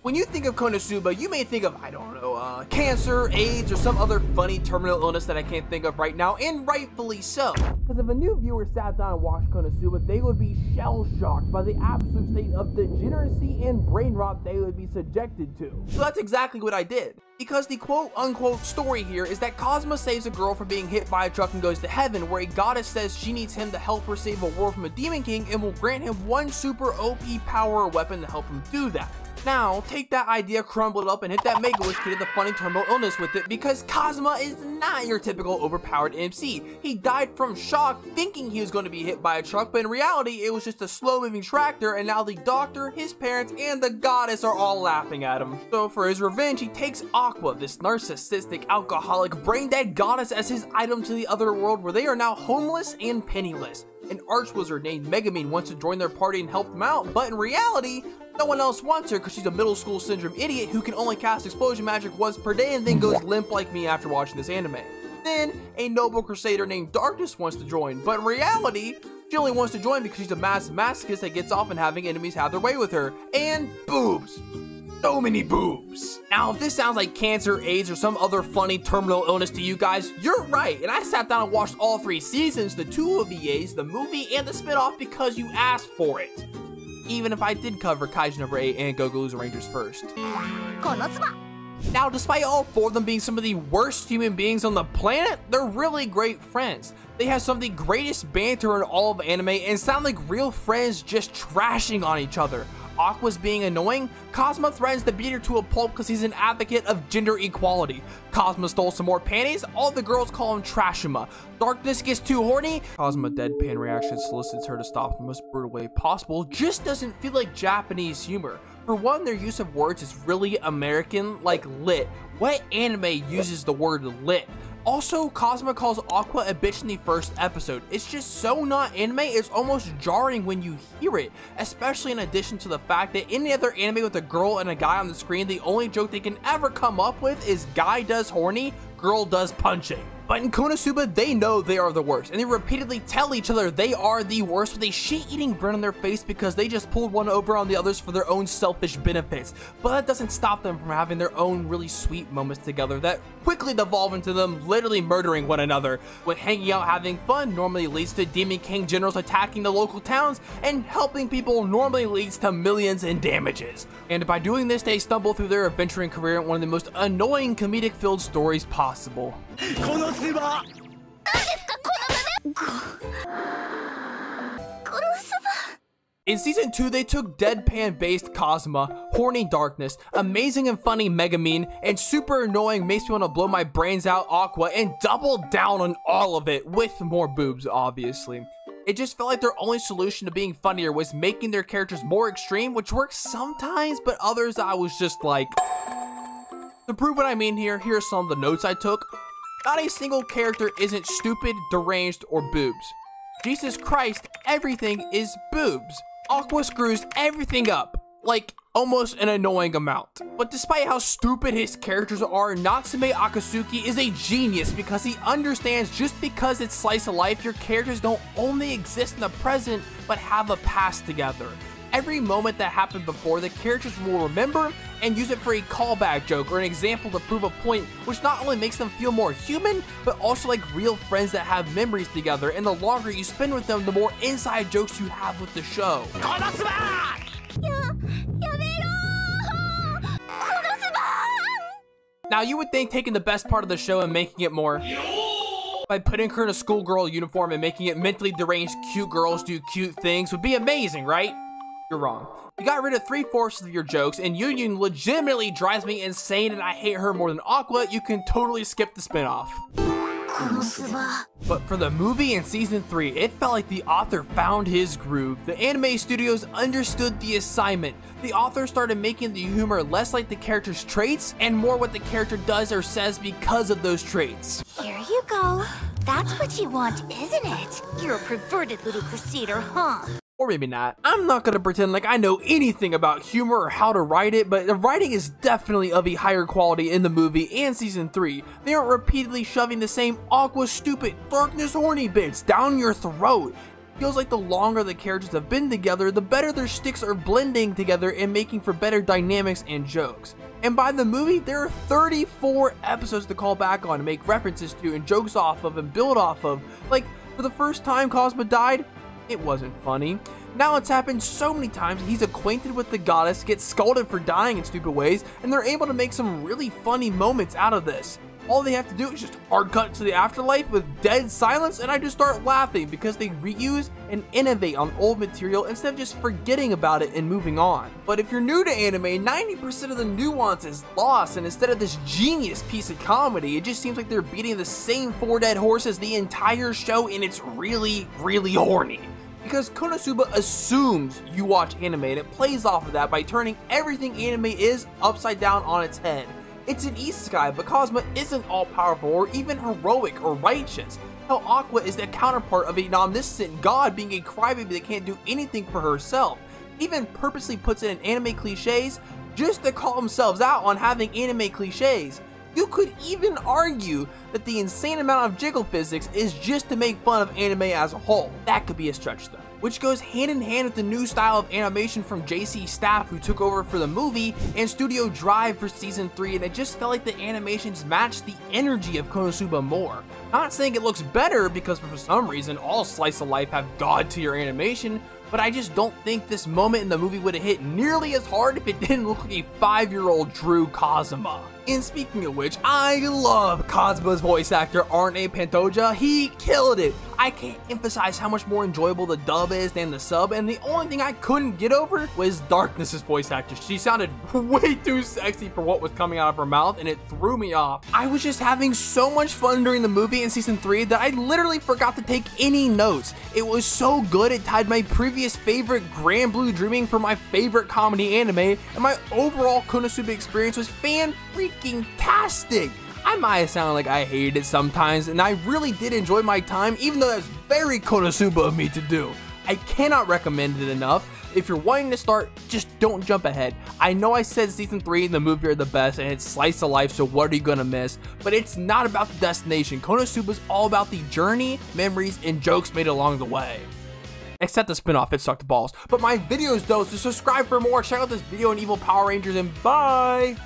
When you think of Konosuba, you may think of, I don't know, cancer, AIDS, or some other funny terminal illness that I can't think of right now, and rightfully so. Because if a new viewer sat down and watched Konosuba, they would be shell-shocked by the absolute state of degeneracy and brain rot they would be subjected to. So that's exactly what I did. Because the quote-unquote story here is that Cosmo saves a girl from being hit by a truck and goes to heaven, where a goddess says she needs him to help her save a world from a demon king and will grant him one super OP power or weapon to help him do that. Now, take that idea, crumble it up, and hit that Mega Wish kid the funny terminal illness with it, because Cosmo is not your typical overpowered MC. He died from shock thinking he was going to be hit by a truck, but in reality, it was just a slow-moving tractor, and now the doctor, his parents, and the goddess are all laughing at him. So for his revenge, he takes Aqua, this narcissistic, alcoholic, brain-dead goddess, as his item to the other world, where they are now homeless and penniless. An arch-wizard named Megumin wants to join their party and help them out, but in reality, no one else wants her because she's a middle school syndrome idiot who can only cast explosion magic once per day and then goes limp like me after watching this anime. Then, a noble crusader named Darkness wants to join, but in reality, she only wants to join because she's a massive masochist that gets off on having enemies have their way with her. And boobs. So many boobs. Now, if this sounds like cancer, AIDS, or some other funny terminal illness to you guys, you're right. And I sat down and watched all 3 seasons, the 2 OVAs, the movie, and the spinoff because you asked for it. Even if I did cover Kaiju number 8 and Go-Go's Rangers first. Konosuba. Now, despite all 4 of them being some of the worst human beings on the planet, they're really great friends. They have some of the greatest banter in all of anime and sound like real friends just trashing on each other. Aqua's being annoying, Cosmo threatens to beat her to a pulp because he's an advocate of gender equality. Cosmo stole some more panties, all the girls call him Trashima. Darkness gets too horny, Cosmo deadpan reaction solicits her to stop in the most brutal way possible, just doesn't feel like Japanese humor. For one, their use of words is really American, like lit. What anime uses the word lit? Also, Cosmo calls Aqua a bitch in the first episode. It's just so not anime, it's almost jarring when you hear it, especially in addition to the fact that any other anime with a girl and a guy on the screen, the only joke they can ever come up with is guy does horny, girl does punching. But in Konosuba, they know they are the worst, and they repeatedly tell each other they are the worst with a shit-eating grin on their face because they just pulled one over on the others for their own selfish benefits. But that doesn't stop them from having their own really sweet moments together that quickly devolve into them literally murdering one another. When hanging out having fun normally leads to Demon King generals attacking the local towns, and helping people normally leads to millions in damages. And by doing this, they stumble through their adventuring career in one of the most annoying comedic-filled stories possible. Konosuba. In season 2, they took deadpan-based Cosmo, horny Darkness, amazing and funny Megumin, and super annoying makes me want to blow my brains out Aqua, and doubled down on all of it with more boobs, obviously. It just felt like their only solution to being funnier was making their characters more extreme, which works sometimes, but others I was just like... To prove what I mean here, here are some of the notes I took. Not a single character isn't stupid, deranged, or boobs. Jesus Christ, everything is boobs. Aqua screws everything up, like almost an annoying amount. But despite how stupid his characters are, Natsume Akatsuki is a genius because he understands just because it's slice of life, your characters don't only exist in the present, but have a past together. Every moment that happened before, the characters will remember and use it for a callback joke or an example to prove a point, which not only makes them feel more human, but also like real friends that have memories together, and the longer you spend with them, the more inside jokes you have with the show. Konosuba! Now you would think taking the best part of the show and making it more by putting her in a schoolgirl uniform and making it mentally deranged cute girls do cute things would be amazing, right? You're wrong. You got rid of 3/4 of your jokes, and Union legitimately drives me insane and I hate her more than Aqua. You can totally skip the spinoff. But for the movie in season 3, it felt like the author found his groove. The anime studios understood the assignment. The author started making the humor less like the character's traits and more what the character does or says because of those traits. Here you go. That's what you want, isn't it? You're a perverted little crusader, huh? Or maybe not. I'm not gonna pretend like I know anything about humor or how to write it, but the writing is definitely of a higher quality in the movie and season 3. They aren't repeatedly shoving the same Aqua stupid Darkness horny bits down your throat. feels like the longer the characters have been together, the better their sticks are blending together and making for better dynamics and jokes. And by the movie, there are 34 episodes to call back on, to make references to and jokes off of and build off of. Like, for the first time Konosuba died, it wasn't funny. Now it's happened so many times, he's acquainted with the goddess, gets scolded for dying in stupid ways, and they're able to make some really funny moments out of this. All they have to do is just hard cut to the afterlife with dead silence, and I just start laughing because they reuse and innovate on old material instead of just forgetting about it and moving on. But if you're new to anime, 90% of the nuance is lost, and instead of this genius piece of comedy, it just seems like they're beating the same 4 dead horses the entire show, and it's really, really horny. Because Konosuba assumes you watch anime, and it plays off of that by turning everything anime is upside down on its head. It's an isekai, but Konosuba isn't all-powerful or even heroic or righteous. Hell, Aqua is the counterpart of an omniscient god being a crybaby that can't do anything for herself. Even purposely puts it in anime clichés just to call themselves out on having anime clichés. You could even argue that the insane amount of jiggle physics is just to make fun of anime as a whole. That could be a stretch though. Which goes hand in hand with the new style of animation from JC Staff, who took over for the movie, and Studio Drive for season 3, and it just felt like the animations matched the energy of Konosuba more. Not saying it looks better, because for some reason all slice of life have god tier animation, but I just don't think this moment in the movie would have hit nearly as hard if it didn't look like a 5-year-old drew Kazuma. And speaking of which, I love Kazuma's voice actor, Arne Pantoja. He killed it. I can't emphasize how much more enjoyable the dub is than the sub, and the only thing I couldn't get over was Darkness's voice actor. She sounded way too sexy for what was coming out of her mouth, and it threw me off. I was just having so much fun during the movie in season 3 that I literally forgot to take any notes. It was so good it tied my previous favorite Grand Blue Dreaming for my favorite comedy anime, and my overall Konosuba experience was fan-freaking-tastic. I might have sounded like I hated it sometimes, and I really did enjoy my time, even though that's very Konosuba of me to do. I cannot recommend it enough. If you're wanting to start, just don't jump ahead. I know I said season 3 and the movie are the best, and it's slice of life, so what are you gonna miss? But it's not about the destination. Konosuba's all about the journey, memories, and jokes made along the way. Except the spinoff, it sucked balls. But my videos though, so subscribe for more, check out this video on Evil Power Rangers, and bye!